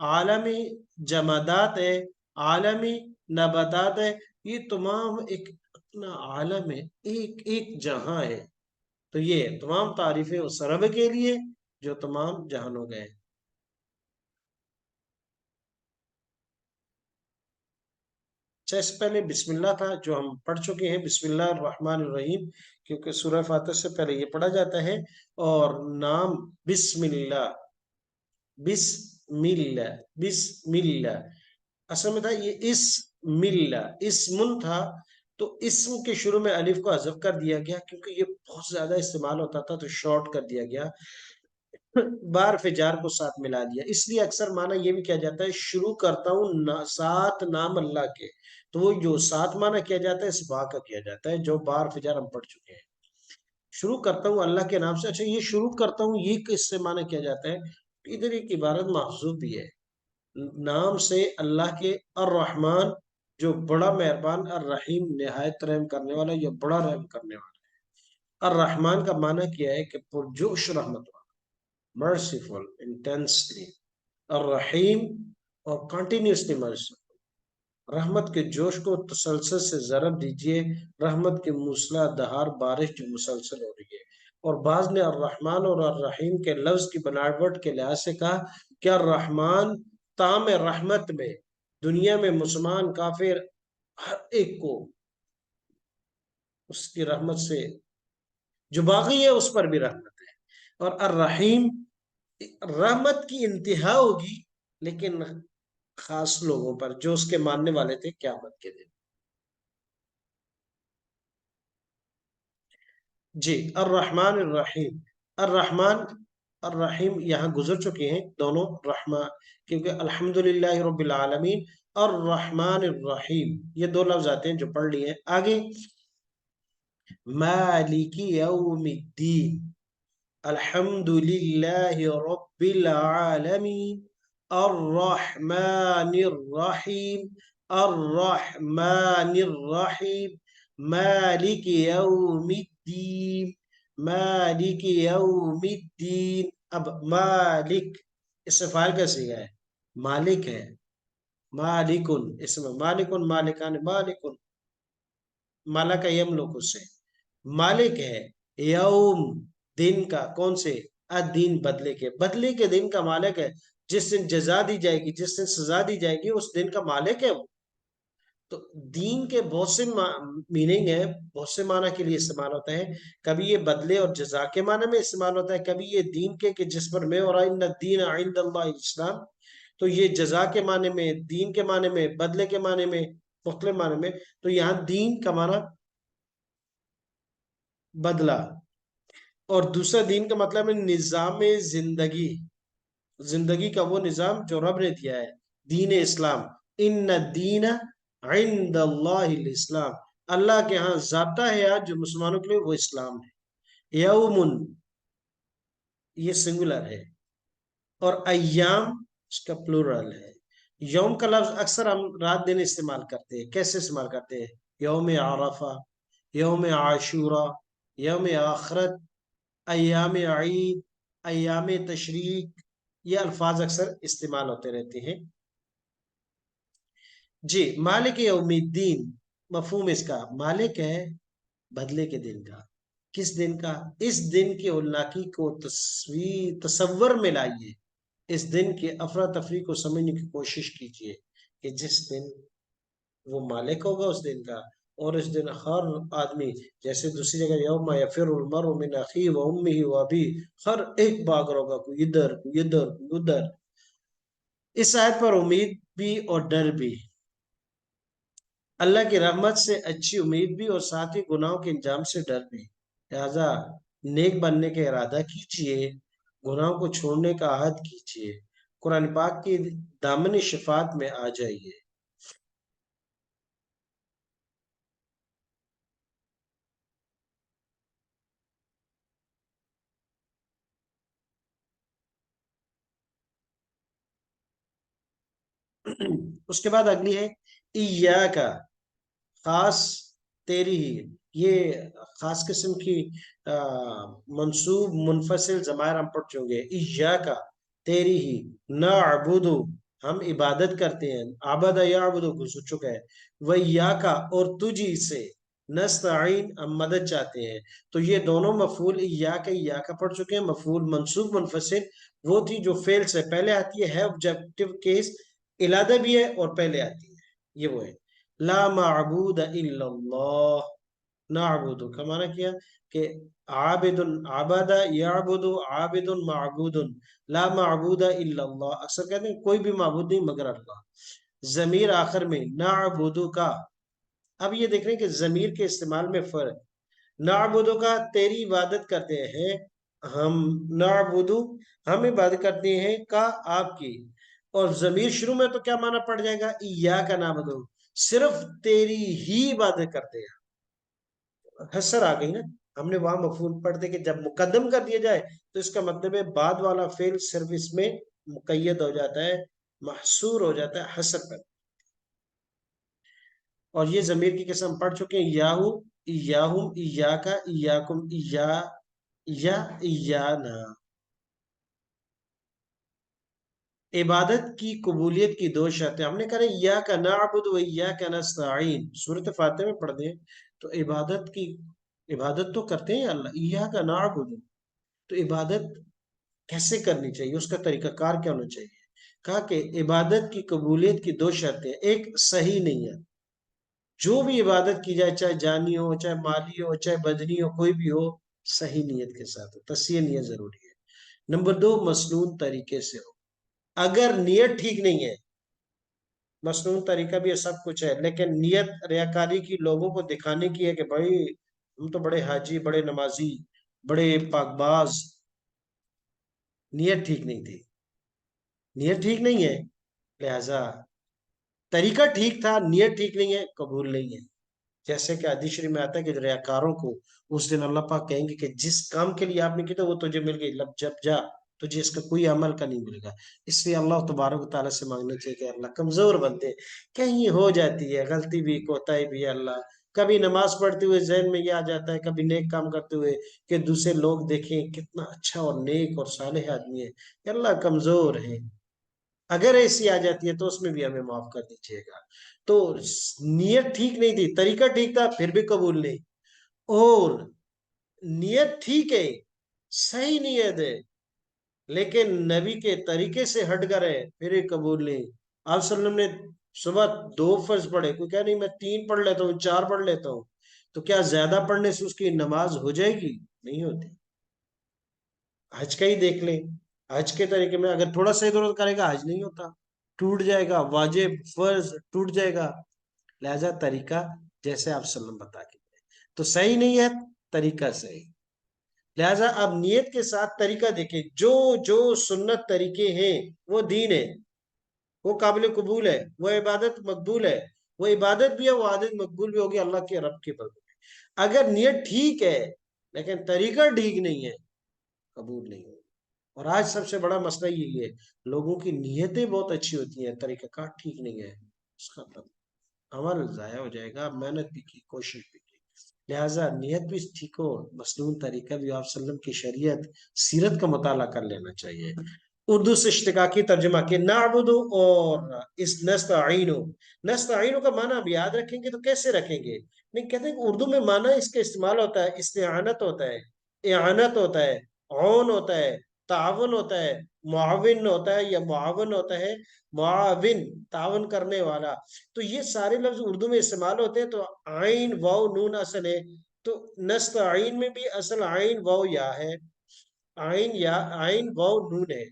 عالمی جمادات ہے، عالمی نباتات ہے، یہ تمام ایک اپنا عالم ہے، ایک ایک جہاں ہے. تو یہ تمام تعریفیں اس رب کے لیے جو تمام جہانوں گئے. اچھا، اس سے پہلے بسم اللہ تھا جو ہم پڑھ چکے ہیں، بسم اللہ الرحمن الرحیم، کیونکہ سورہ فاتحہ سے پہلے یہ پڑھا جاتا ہے. اور نام بسم اللہ، بسم اللہ، بسم اللہ اصل میں تھا یہ اسم اللہ، اسم تھا. تو اسم کے شروع میں الف کو حذف کر دیا گیا کیونکہ یہ بہت زیادہ استعمال ہوتا تھا، تو شارٹ کر دیا گیا. بار فجار کو ساتھ ملا دیا، اس لیے اکثر معنی یہ بھی کیا جاتا ہے شروع کرتا ہوں سات نام اللہ کے. تو وہ جو سات معنی کیا جاتا ہے اس با کا کیا جاتا ہے، جو بار فجار ہم پڑھ چکے ہیں. شروع کرتا ہوں اللہ کے نام سے. اچھا، یہ شروع کرتا ہوں یہ کس سے معنی کیا جاتا ہے؟ ادھر ایک عبارت محذوف بھی ہے، نام سے اللہ کے الرحمن جو بڑا مہربان، الرحیم نہایت رحم کرنے والا یا بڑا رحم کرنے والا. الرحمن کا معنی کیا ہے کہ پرجوش رحمت والا، merciful intensely. الرحیم اور کنٹینیوسلی مرسل. رحمت کے جوش کو تسلسل سے ضرب دیجئے، رحمت کی موسلا دہار بارش جو مسلسل ہو رہی ہے. اور بعض نے الرحمن اور الرحیم کے لفظ کی بناوٹ کے لحاظ سے کہا کہ الرحمن تام رحمت میں دنیا میں مسلمان کافر ہر ایک کو اس کی رحمت سے جو باقی ہے اس پر بھی رحمت ہے. اور الرحیم رحمت کی انتہا ہوگی لیکن خاص لوگوں پر جو اس کے ماننے والے تھے قیامت کے دن. جی، الرحمن الرحیم. الرحمن الرحیم یہاں گزر چکے ہیں دونوں رحمان، کیونکہ الحمدللہ رب العالمین الرحمن الرحیم یہ دو لفظ آتے ہیں جو پڑھ لیے ہیں. آگے مالک یوم الدین، الحمدللہ رب العالمین الرحمن الرحیم، الرحمن الرحیم مالک یوم الدین، مالک یوم الدین. اب مالک اس سے فاعل کا صیغہ ہے، مالک ہے، مالکن اس میں مالکن مالکان، مالکن مالک یملک سے مالک ہے. یوم دن کا، کون سے؟ الدین بدلے کے، بدلے کے دن کا مالک ہے. جس دن جزا دی جائے گی، جس دن سزا دی جائے گی اس دن کا مالک ہے وہ. تو دین کے بہت سے میننگ ہے، بہت سے معنی کے لیے استعمال ہوتا ہے. کبھی یہ بدلے اور جزا کے معنی میں استعمال ہوتا ہے، کبھی یہ دین کے کہ جس پر میں اور ان الدین عند اللہ الاسلام. تو یہ جزا کے معنی میں، دین کے معنی میں، بدلے کے معنی میں، مختلف معنی میں. تو یہاں دین کا معنی بدلہ، اور دوسرا دین کا مطلب ہے نظام زندگی، زندگی کا وہ نظام جو رب نے دیا ہے، دین اسلام. ان الدین عند اللہ الاسلام، اللہ کے ہاں ضابطہ ہے آج جو مسلمانوں کے لیے وہ اسلام ہے. یومن یہ سنگولر ہے، اور ایام اس کا پلورل ہے. یوم کا لفظ اکثر ہم رات دن استعمال کرتے ہیں. کیسے استعمال کرتے ہیں؟ یوم عرفہ، یوم عاشورہ، یوم آخرت، ایام عید، ایام تشریق، یہ الفاظ اکثر استعمال ہوتے رہتے ہیں. جی، مالک یوم الدین مفہوم اس کا مالک ہے بدلے کے دن کا. کس دن کا؟ اس دن کی ہولناکی کو تصور میں لائیے، اس دن کی افراتفری کو سمجھنے کی کوشش کیجیے کہ جس دن وہ مالک ہوگا اس دن کا، اور اس دن ہر آدمی، جیسے دوسری جگہ یوم یفر المرء من اخیہ و امہ و ابیہ، ہر ایک بھاگ رہا ہوگا، کوئی ادھر کوئی ادھر کوئی ادھر. اس آیت پر امید بھی اور ڈر بھی، اللہ کی رحمت سے اچھی امید بھی اور ساتھ ہی گناہوں کے انجام سے ڈر بھی. لہذا نیک بننے کا ارادہ کیجیے، گناہوں کو چھوڑنے کا عہد کیجیے، قرآن پاک کی دامن شفاعت میں آ جائیے. اس کے بعد اگلی ہے ایاکا، خاص تیری ہی. یہ خاص قسم کی منصوب منفصل ضمائر ہم پڑھ چکے. ایاکا تیری ہی، نعبدو ہم عبادت کرتے ہیں، عبد یعبد گزر چکا ہے، وَإِيَّاكَ اور تجھی سے، نستعین ہم مدد چاہتے ہیں۔ تو یہ دونوں مفعول ایاک ایاک پڑھ چکے ہیں، مفعول منصوب منفصل وہ تھی جو فعل سے پہلے آتی ہے آبجیکٹو کیس، علادہ بھی ہے اور پہلے آتی ہے، یہ وہ ہے۔ لا معبود الا اللہ، نعبد کا معنی کیا کہ عابد، عبد یعبد، عابد معبود، لا معبود الا اللہ، اکثر کہتے ہیں کوئی بھی معبود نہیں مگر اللہ۔ ضمیر آخر میں نعبد کا، اب یہ دیکھ رہے ہیں کہ ضمیر کے استعمال میں فرق، نعبدو کا تیری عبادت کرتے ہیں ہم، نعبدو ہم عبادت کرتے ہیں کا آپ کی، اور ضمیر شروع میں تو کیا معنی پڑ جائے گا، ایاک نعبدو صرف تیری ہی عبادت کرتے ہیں، حسر آ گئی نا، ہم نے وہاں مفعول پڑھتے کہ جب مقدم کر دیا جائے تو اس کا مطلب ہے بعد والا فعل صرف اس میں مقید ہو جاتا ہے، محصور ہو جاتا ہے حسر پر۔ اور یہ ضمیر کی قسم پڑھ چکے ہیں، یاہو، ایاہم، ایاکا، ایاکم، یا ایانا۔ عبادت کی قبولیت کی دو شرطیں ہم نے کہا ایاک نعبد و ایاک نستعین، سورۃ فاتحہ میں پڑھ دیں تو عبادت تو کرتے ہیں اللہ، ایاک نعبد، تو عبادت کیسے کرنی چاہیے، اس کا طریقہ کار کیا ہونا چاہیے؟ کہا کہ عبادت کی قبولیت کی دو شرطیں، ایک صحیح نہیں ہے، جو بھی عبادت کی جائے چاہے جانی ہو چاہے مالی ہو چاہے بدنی ہو کوئی بھی ہو، صحیح نیت کے ساتھ ہو، تصحیح نیت ضروری ہے۔ نمبر دو، مسنون طریقے سے ہو، اگر نیت ٹھیک نہیں ہے، مسنون طریقہ بھی سب کچھ ہے لیکن نیت ریاکاری کی لوگوں کو دکھانے کی ہے کہ بھائی ہم تو بڑے حاجی، بڑے نمازی، بڑے پاک باز، نیت ٹھیک نہیں تھی، نیت ٹھیک نہیں ہے، لہذا طریقہ ٹھیک تھا، نیت ٹھیک نہیں ہے، قبول نہیں ہے۔ جیسے کہ حدیث شریف میں آتا ہے کہ ریاکاروں کو اس دن اللہ پاک کہیں گے کہ جس کام کے لیے آپ نے کیا تھا وہ تجھے مل گئی، جب جا تجھے اس کا کوئی عمل کا نہیں ملے گا۔ اس لیے اللہ تبارک و تعالیٰ سے مانگنا چاہیے کہ اللہ کمزور بندے، کہیں ہو جاتی ہے غلطی بھی کوتاہی بھی، اللہ کبھی نماز پڑھتے ہوئے ذہن میں یہ آ جاتا ہے، کبھی نیک کام کرتے ہوئے کہ دوسرے لوگ دیکھیں کتنا اچھا اور نیک اور صالح آدمی ہے، کہ اللہ کمزور ہے، اگر ایسی آ جاتی ہے تو اس میں بھی ہمیں معاف کر دیجیے گا۔ تو نیت ٹھیک نہیں تھی، طریقہ ٹھیک تھا پھر بھی قبول نہیں، اور نیت ٹھیک ہے، صحیح نیت ہے لیکن نبی کے طریقے سے ہٹ کر ہے پھر یہ قبول نہیں۔ آپ صلی اللہ علیہ وسلم نے صبح 2 فرض پڑھے، کوئی کہہ نہیں میں 3 پڑھ لیتا ہوں، 4 پڑھ لیتا ہوں، تو کیا زیادہ پڑھنے سے اس کی نماز ہو جائے گی؟ نہیں ہوتی۔ حج کا ہی دیکھ لیں، حج کے طریقے میں اگر تھوڑا سا ادھر ادھر کرے گا حج نہیں ہوتا، ٹوٹ جائے گا، واجب فرض ٹوٹ جائے گا۔ لہذا طریقہ جیسے آپ صلی اللہ علیہ وسلم بتا کے تو صحیح نہیں ہے، طریقہ صحیح، لہذا اب نیت کے ساتھ طریقہ دیکھیں، جو جو سنت طریقے ہیں وہ دین ہے، وہ قابل قبول ہے، وہ عبادت مقبول ہے، وہ عبادت بھی ہے، وہ عادت مقبول بھی ہوگی اللہ کے رب کے بندے۔ اگر نیت ٹھیک ہے لیکن طریقہ ٹھیک نہیں ہے، قبول نہیں ہوگی۔ اور آج سب سے بڑا مسئلہ یہی ہے، لوگوں کی نیتیں بہت اچھی ہوتی ہیں، طریقہ کار ٹھیک نہیں ہے، اس کا عمل ضائع ہو جائے گا، محنت بھی کی، کوشش بھی کی، لہٰذا نیت بھی ٹھیک ہو، مسنون طریقہ بھی آپ صلی اللہ علیہ وسلم کی شریعت سیرت کا مطالعہ کر لینا چاہیے۔ اردو سے اشتقاقی ترجمہ کہ نعبدو اور اس نستعینو، نستعینو کا معنی اب یاد رکھیں گے تو کیسے رکھیں گے؟ نہیں، کہتے ہیں کہ اردو میں معنی اس کا استعمال ہوتا ہے، استعانت ہوتا ہے، اعانت ہوتا ہے، عون ہوتا ہے، تعاون ہوتا ہے، معاون ہوتا ہے یا معاون ہوتا ہے، معاون تعاون کرنے والا، تو یہ سارے لفظ اردو میں استعمال ہوتے ہیں۔ تو عین واو نون اصل ہے، تو نستعین میں بھی اصل عین واو یا ہے، عین یا عین واو نون ہے،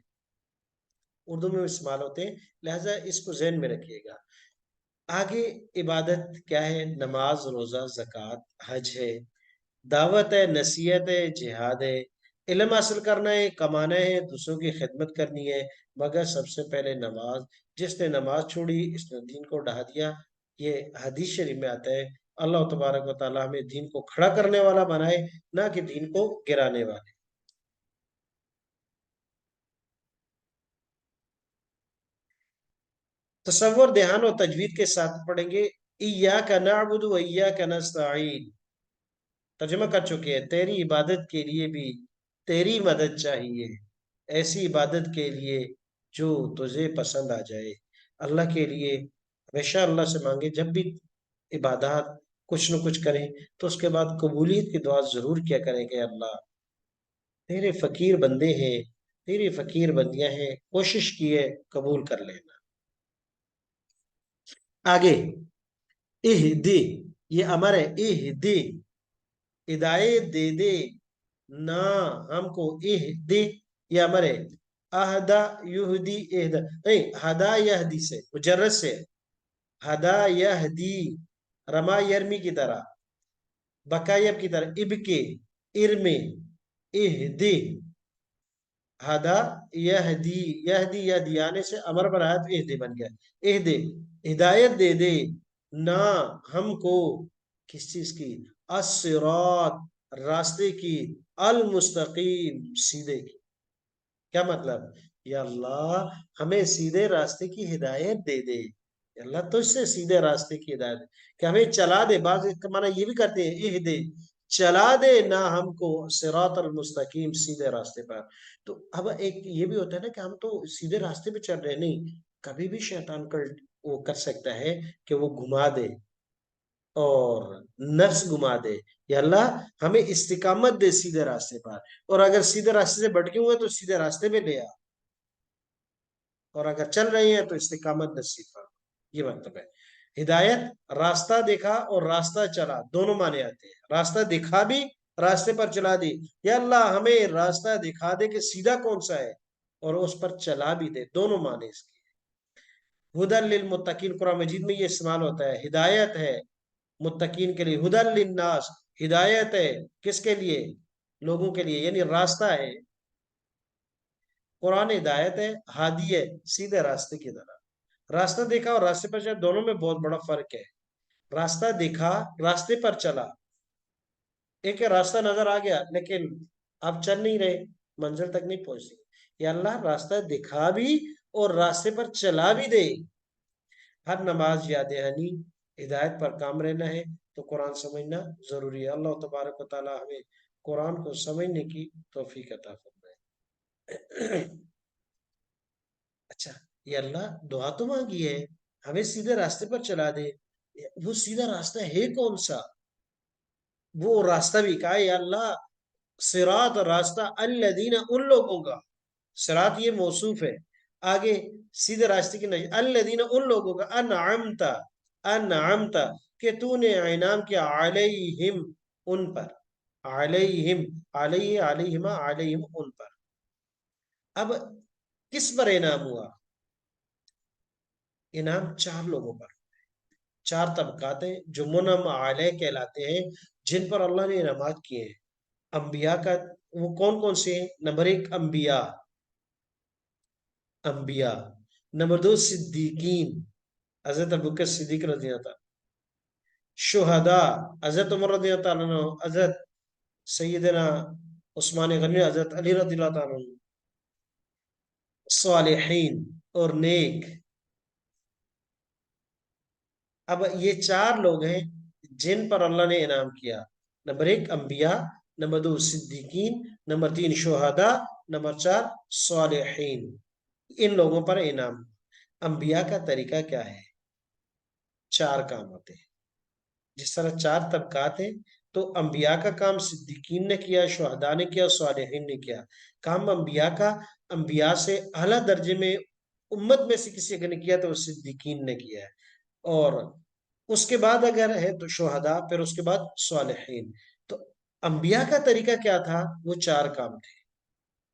اردو میں استعمال ہوتے ہیں، لہذا اس کو ذہن میں رکھیے گا۔ آگے عبادت کیا ہے؟ نماز، روزہ، زکوٰۃ، حج ہے، دعوت ہے، نصیحت ہے، جہاد ہے، علم حاصل کرنا ہے، کمانا ہے، دوسروں کی خدمت کرنی ہے، مگر سب سے پہلے نماز، جس نے نماز چھوڑی اس نے دین کو ڈھا دیا۔ یہ حدیث شریف میں آتا ہے، اللہ تبارک و تعالیٰ ہمیں دین کو کھڑا کرنے والا بنائے، نہ کہ دین کو گرانے والے۔ تصور، دھیان اور تجوید کے ساتھ پڑھیں گے، ایاک نعبد و ایاک نستعین، ترجمہ کر چکے ہیں، تیری عبادت کے لیے بھی تیری مدد چاہیے، ایسی عبادت کے لیے جو تجھے پسند آ جائے۔ اللہ کے لیے ہمیشہ اللہ سے مانگے، جب بھی عبادات کچھ نہ کچھ کریں تو اس کے بعد قبولیت کی دعا ضرور کیا کریں کہ اللہ تیرے فقیر بندے ہیں، تیری فقیر بندیاں ہیں، کوشش کیے قبول کر لینا۔ آگے اہدی، یہ امر ہے، اہدی ہدایت دے دے نہ ہم کو، اہدی یہ امر ہے، اہدا یہدی اہدا نہیں، ہدا یہدی سے مجرد سے، ہدا یہدی رما یرمی کی طرح، بکایب کی طرح، اب کے ارمے، اہدی ہدا یہدی، یہدی یہدی آنے سے امر بنا ہے تو اہدی بن گیا، اہدی ہدایت دے دے نہ ہم کو، کس چیز کی؟ الصراط راستے کی، المستقیم سیدھے کی۔ کیا مطلب؟ یا اللہ ہمیں سیدھے راستے کی ہدایت دے دے، یا اللہ تجھ سے سیدھے راستے کی ہدایت کہ ہمیں چلا دے۔ بعض معنی یہ بھی کرتے ہیں اہدے، چلا دے نہ ہم کو صراط المستقیم سیدھے راستے پر۔ تو اب ایک یہ بھی ہوتا ہے نا کہ ہم تو سیدھے راستے پہ چل رہے نہیں، کبھی بھی شیطان وہ کر سکتا ہے کہ وہ گھما دے اور نفس گھما دے۔ یا اللہ ہمیں استقامت دے سیدھے راستے پر، اور اگر سیدھے راستے سے بھٹکے ہوئے تو سیدھے راستے پہ لے آ، اور اگر چل رہے ہیں تو استقامت نصیب فرما۔ یہ مطلب ہے ہدایت، راستہ دیکھا اور راستہ چلا دونوں معنی آتے ہیں، راستہ دکھا بھی، راستے پر چلا دی۔ یا اللہ ہمیں راستہ دکھا دے کہ سیدھا کون سا ہے، اور اس پر چلا بھی دے، دونوں معنی اس کی۔ ہدی للمتقین قرآن مجید میں یہ استعمال ہوتا ہے، ہدایت ہے متقین کے لیے، ہدی للناس ہدایت ہے کس کے لیے؟ لوگوں کے لیے، یعنی راستہ ہے۔ قرآن ہدایت ہے، ہادی ہے سیدھے راستے کی طرح۔ راستہ دیکھا اور راستے پر چلا دونوں میں بہت بڑا فرق ہے۔ راستہ دیکھا، راستے پر چلا، ایک راستہ نظر آ گیا لیکن آپ چل نہیں رہے، منزل تک نہیں پہنچ سکے۔ یا اللہ راستہ دکھا بھی اور راستے پر چلا بھی دے۔ ہر نماز یاد دہانی ہدایت پر کام رہنا ہے تو قرآن سمجھنا ضروری ہے۔ اللہ تبارک و تعالی ہمیں قرآن کو سمجھنے کی توفیق عطا فرمائے۔ اچھا، یہ اللہ دعا تو مانگی ہے ہمیں سیدھے راستے پر چلا دے، وہ سیدھا راستہ ہے کون سا؟ وہ راستہ بھی کہا یا اللہ صراط راستہ الذین ان لوگوں کا، صراط یہ موصوف ہے، آگے سیدھے راستے کی نہیں، الذین ان لوگوں کا، انعمت کہ تو نے انعام کیا، علیہم ان پر، علیہم علیہ علیہما علیہم ان پر۔ اب کس پر انعام ہوا؟ انعام چار لوگوں پر، چار طبقات ہیں جو منعم علیہ کہلاتے ہیں، جن پر اللہ نے انعامات کیے ہیں۔ انبیاء کا، وہ کون کون سے ہیں؟ نمبر ایک انبیاء، انبیاء، نمبر دو صدیقین، حضرت ابوبکر صدیق رضی اللہ عنہ، شہداء، حضرت عمر رضی اللہ عنہ، حضرت سیدنا عثمان غنی، حضرت علی رضی اللہ عنہ، صالحین اور نیک۔ اب یہ چار لوگ ہیں جن پر اللہ نے انعام کیا، نمبر ایک انبیاء، نمبر دو صدیقین، نمبر تین شہداء، نمبر چار صالحین۔ ان لوگوں پر انعام۔ انبیاء کا طریقہ کیا ہے؟ چار کام ہوتے ہیں، جس طرح چار طبقات ہیں تو انبیاء کا کام صدیقین نے کیا، شہداء نے کیا، صالحین نے کیا۔ کام انبیاء کا، انبیاء سے اعلیٰ درجے میں امت میں سے کسی نے کیا تو وہ صدیقین نے کیا ہے، اور اس کے بعد اگر ہے تو شہداء، پھر اس کے بعد صالحین۔ تو انبیاء کا طریقہ کیا تھا؟ وہ چار کام تھے،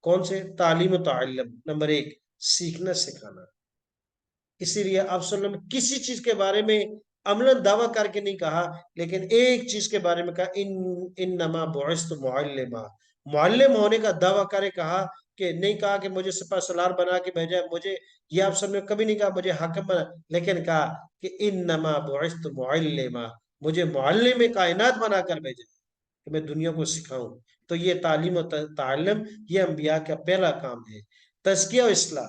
کون سے؟ تعلیم و تعلم، نمبر ایک سیکھنا سکھانا۔ اسی لیے آپ صلی اللہ علیہ وسلم کسی چیز کے بارے میں عملاً دعویٰ کر کے نہیں کہا، لیکن ایک چیز کے بارے میں کہا انما بعثت معلما، معلم ہونے کا دعویٰ کرے کہا، کہ نہیں کہا کہ مجھے سپہ سالار بنا کے بھیجا ہے، مجھے یہ آپ صلی اللہ علیہ وسلم نے کبھی نہیں کہا مجھے حاکم بنا، لیکن کہا کہ انما بعثت معلما، مجھے معلم کائنات بنا کر بھیجا کہ میں دنیا کو سکھاؤں۔ تو یہ تعلیم و تعلم یہ انبیاء کا پہلا کام ہے۔ تزکیہ و اصلاح،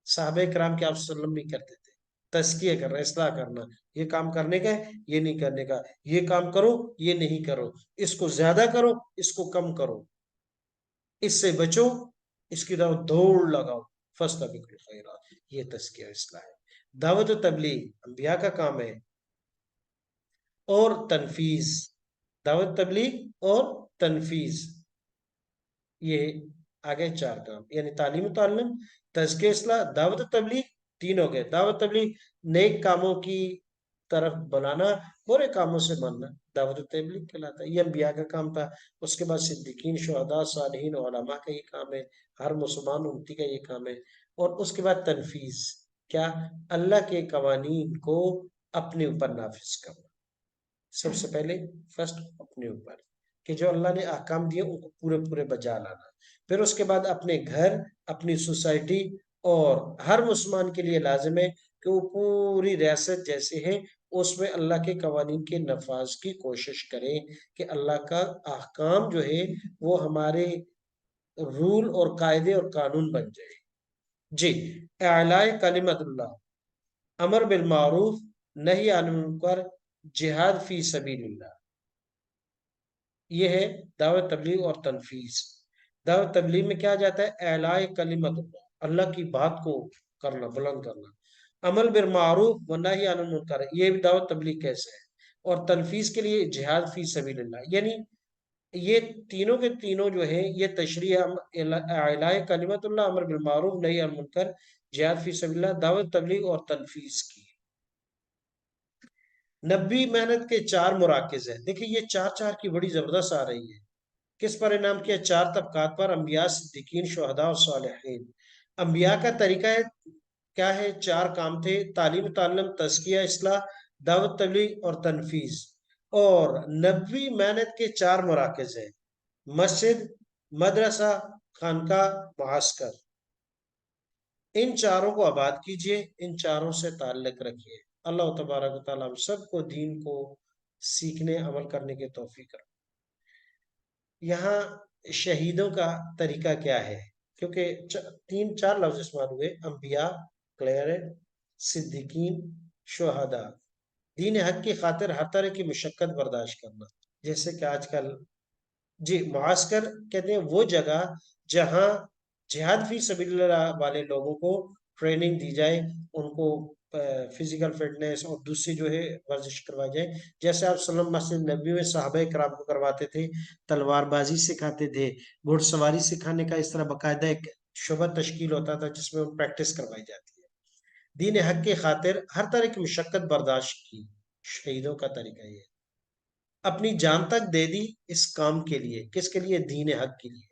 صحابہ کرام کے آپ صلی اللہ علیہ وسلم بھی کرتے تھے، تزکیہ کرنا، اصلاح کرنا، یہ کام کرنے کا ہے، یہ نہیں کرنے کا، یہ کام کرو، یہ نہیں کرو، اس کو زیادہ کرو، اس کو کم کرو، اس سے بچو، اس کی طرف دوڑ لگاؤ، فاستبقوا الخیرات، یہ تزکیہ اصلاح ہے۔ دعوت و تبلیغ انبیاء کا کام ہے، اور تنفیذ، دعوت تبلیغ اور تنفیذ، یہ آگے چار کام، یعنی تعلیم و تعلم، تزکیہ اصلاح، دعوت و تبلیغ، تین ہو گئے۔ دعوت تبلیغ نیک کاموں کی طرف بلانا، برے کاموں سے مننا، دعوت و تبلیغ کہلاتا ہے۔ یہ انبیاء کا کام تھا۔ اس کے بعد صدیقین، شہداء، صالحین، علماء کا یہ کام ہے، ہر مسلمان امتی کا یہ کام ہے۔ اور اس کے بعد تنفیذ، کیا؟ اللہ کے قوانین کو اپنے اوپر نافذ کرنا۔ سب سے پہلے فرسٹ اپنے اوپر، کہ جو اللہ نے احکام دیے ان کو پورے پورے بجا لانا۔ پھر اس کے بعد اپنے گھر، اپنی سوسائٹی، اور ہر مسلمان کے لیے لازم ہے کہ وہ پوری ریاست جیسے ہے اس میں اللہ کے قوانین کے نفاذ کی کوشش کریں، کہ اللہ کا احکام جو ہے وہ ہمارے رول اور قاعدے اور قانون بن جائے۔ جی، اعلاء کلمت اللہ، امر بالمعروف، نہی عن المنکر، جہاد فی سبیل اللہ، یہ ہے دعوت تبلیغ اور تنفیذ۔ دعوت تبلیغ میں کیا جاتا ہے؟ اعلاء کلمت اللہ، اللہ کی بات کو کرنا، بلند کرنا۔ عمل بالمعروف و نہی عن المنکر، یہ بھی دعوت تبلیغ کیسے ہے؟ اور تنفیذ کے لیے جہاد فی سبیل اللہ، یعنی یہ تینوں کے تینوں جو ہے یہ تشریح اعلاء کلمت اللہ، امر بالمعروف، نہی عن المنکر، جہاد فی سبیل اللہ، دعوت تبلیغ اور تنفیذ کی۔ نبی محنت کے چار مراکز ہیں، دیکھیں یہ چار چار کی بڑی زبردست آ رہی ہے۔ کس پر انعام کیا؟ چار طبقات پر، انبیاء، صدیقین، شہداء اور صالحین۔ انبیاء کا طریقہ ہے کیا ہے؟ چار کام تھے: تعلیم تعلم، تزکیہ اصلاح، دعوت تبلیغ اور تنفیذ۔ اور نبوی محنت کے چار مراکز ہیں: مسجد، مدرسہ، خانقاہ، معسکر۔ ان چاروں کو آباد کیجئے، ان چاروں سے تعلق رکھیے۔ اللہ تبارک و تعالیٰ ہم سب کو دین کو سیکھنے، عمل کرنے کے توفیق کرے۔ یہاں شہیدوں کا طریقہ کیا ہے؟ کیونکہ تین چار لفظ استعمال ہوئے: انبیاء کلیئر ہے، صدیقین، شہداء۔ دین حق کی خاطر ہر طرح کی مشقت برداشت کرنا، جیسے کہ آج کل جی معسکر کہتے ہیں وہ جگہ جہاں جہاد فی سبیل اللہ والے لوگوں کو ٹریننگ دی جائے، ان کو فزیکل فٹنس اور دوسری جو ہے ورزش کروائی جائے، جیسے آپ صلی اللہ علیہ وسلم مسجد نبی میں صحابہ کرام کو کرواتے تھے، تلوار بازی سکھاتے تھے، گھوڑ سواری سکھانے کا اس طرح باقاعدہ ایک شعبہ تشکیل ہوتا تھا جس میں پریکٹس کروائی جاتی ہے۔ دین حق کی خاطر ہر طرح کی مشقت برداشت کی، شہیدوں کا طریقہ یہ، اپنی جان تک دے دی اس کام کے لیے۔ کس کے لیے؟ دین حق کے لیے۔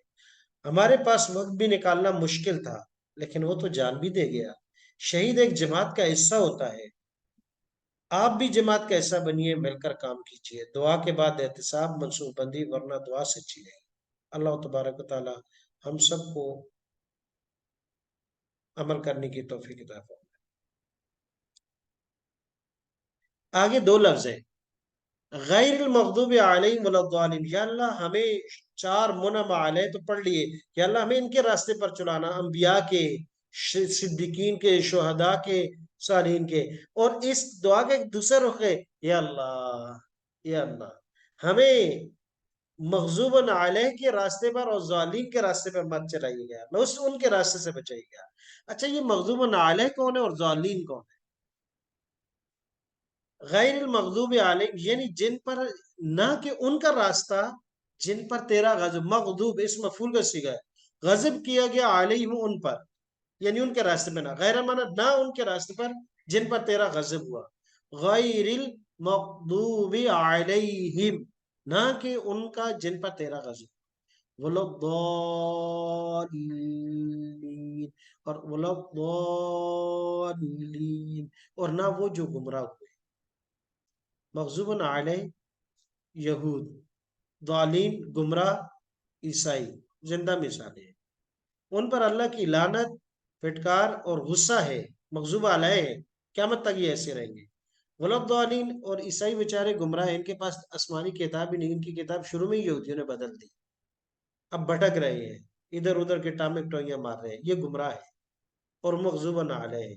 ہمارے پاس وقت بھی نکالنا مشکل تھا، لیکن وہ تو جان بھی دے گیا۔ شہید ایک جماعت کا حصہ ہوتا ہے، آپ بھی جماعت کا حصہ بنیے، مل کر کام کیجیے، دعا کے بعد احتساب، منصوبہ بندی، ورنہ دعا سچی رہے۔ اللہ تبارک و تعالی ہم سب کو عمل کرنے کی توفیق عطا فرمائے۔ آگے دو لفظ ہیں، غیر المغضوب علیہم ولا الضالین۔ یا اللہ ہمیں چار منعم علیہ تو پڑھ لیے، یا اللہ ہمیں ان کے راستے پر چلانا، انبیاء کے، صدیقین کے، شہداء کے، صالحین کے۔ اور اس دعا کا ایک دوسرا رخ ہے، یا اللہ، یا اللہ ہمیں مغضوب علیہ کے راستے پر اور ظالم کے راستے پر مت چلائیے گا، ان کے راستے سے بچائیے گا۔ اچھا، یہ مغضوب علیہ کون ہے اور ظالم کون ہے؟ غیر المغضوب علیہم یعنی جن پر، نہ کہ ان کا راستہ جن پر تیرا غضب، مغضوب اس مفعول کا صیغہ ہے، غضب کیا گیا علیہم ان پر، یعنی ان کے راستے میں نہ، غیر مانا نہ ان کے راستے پر جن پر تیرا غضب ہوا، غیر المغضوب علیہم نہ کہ ان کا جن پر تیرا غضب، ولا الضالین اور ولا الضالین اور نہ وہ جو گمراہ ہوئے۔ مغضوب علیہ یہود، ضالین گمراہ عیسائی، زندہ مثالیں ہیں، ان پر اللہ کی لعنت، پھٹکار اور غصہ ہے، مغضوب علیہ ہے، قیامت تک یہ ایسے رہیں گے۔ ولدالین اور عیسائی بیچارے گمراہ ہیں، ان کے پاس آسمانی کتاب ہی نہیں، ان کی کتاب شروع میں ہی یہودیوں نے بدل دی، اب بھٹک رہے ہیں، ادھر ادھر کے ٹامک ٹوئیاں مار رہے ہیں، یہ گمراہ ہے اور مغضوب علیہ ہے۔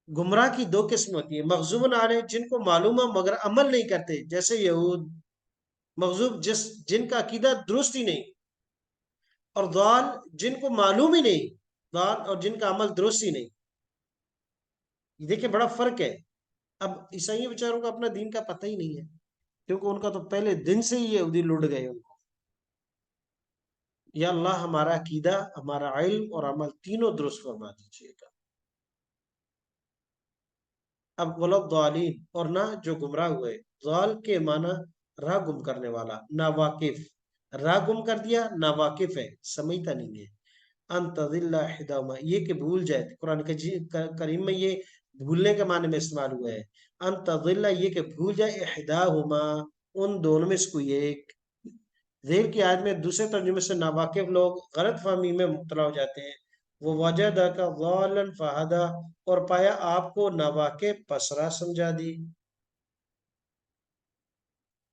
گمراہ کی دو قسم ہوتی ہیں، مغضوب علیہ جن کو معلوم ہے مگر عمل نہیں کرتے، جیسے یہود، مغضوب جن کا عقیدہ درست ہی نہیں، اور ضال جن کو معلوم ہی نہیں ضال اور جن کا عمل درست ہی نہیں. دیکھیں بڑا فرق ہے. اب عیسائی بیچاروں کو اپنا دین کا پتہ ہی نہیں ہے، کیونکہ ان کا تو پہلے دن سے ہی یہودی لٹ گئے ان کو. یا اللہ ہمارا عقیدہ، ہمارا علم اور عمل تینوں درست فرما دیجیے گا. اب غلط ضالین، اور نہ جو گمراہ ہوئے. ضال کے معنی راہ گم کرنے والا، نا واقف. راہ گم کر دیا، نا واقف ہے، سمجھتا نہیں ہے. ان تضل احداہما، یہ کہ بھول جائے. قرآن کریم میں یہ بھولنے کے معنی میں استعمال ہوا ہے. ان تضل، یہ کہ بھول جائے، احداہما، ان دونوں میں سے کوئی ایک. ذیل کی آیت میں دوسرے ترجمے سے ناواقف لوگ غلط فہمی میں مبتلا ہو جاتے ہیں. وہ وجدہ کا ضالا فہدا، اور پایا آپ کو ناواقف پس راہ سمجھا دی.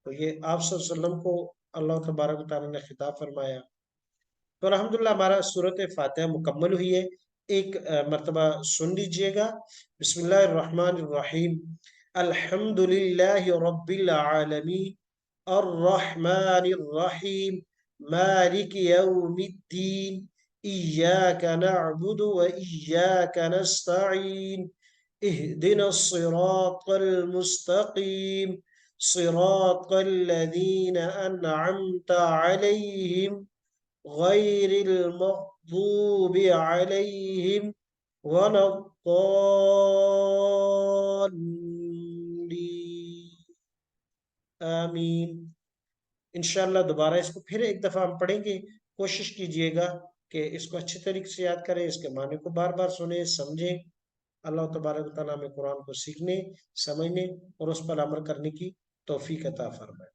تو یہ آپ صلی اللہ علیہ وسلم کو اللہ تبارک و تعالیٰ نے خطاب فرمایا. تو الحمدللہ ہمارا صورت فاتحہ مکمل ہوئی ہے. ایک مرتبہ سن لیجئے گا. بسم اللہ الرحمن الرحیم. الحمد للہ رب العالمین الرحمن الرحیم مالک یوم الدین ایاک نعبد و ایاک نستعین اهدنا الصراط المستقیم صراط الذین انعمت علیہم غیر المغضوب علیہم ولا الضالین آمین. انشاءاللہ دوبارہ اس کو پھر ایک دفعہ ہم پڑھیں گے. کوشش کیجئے گا کہ اس کو اچھے طریقے سے یاد کریں، اس کے معنی کو بار بار سنیں، سمجھیں. اللہ تبارک و تعالیٰ ہمیں قرآن کو سیکھنے، سمجھنے اور اس پر عمل کرنے کی توفیق عطا فرمائے.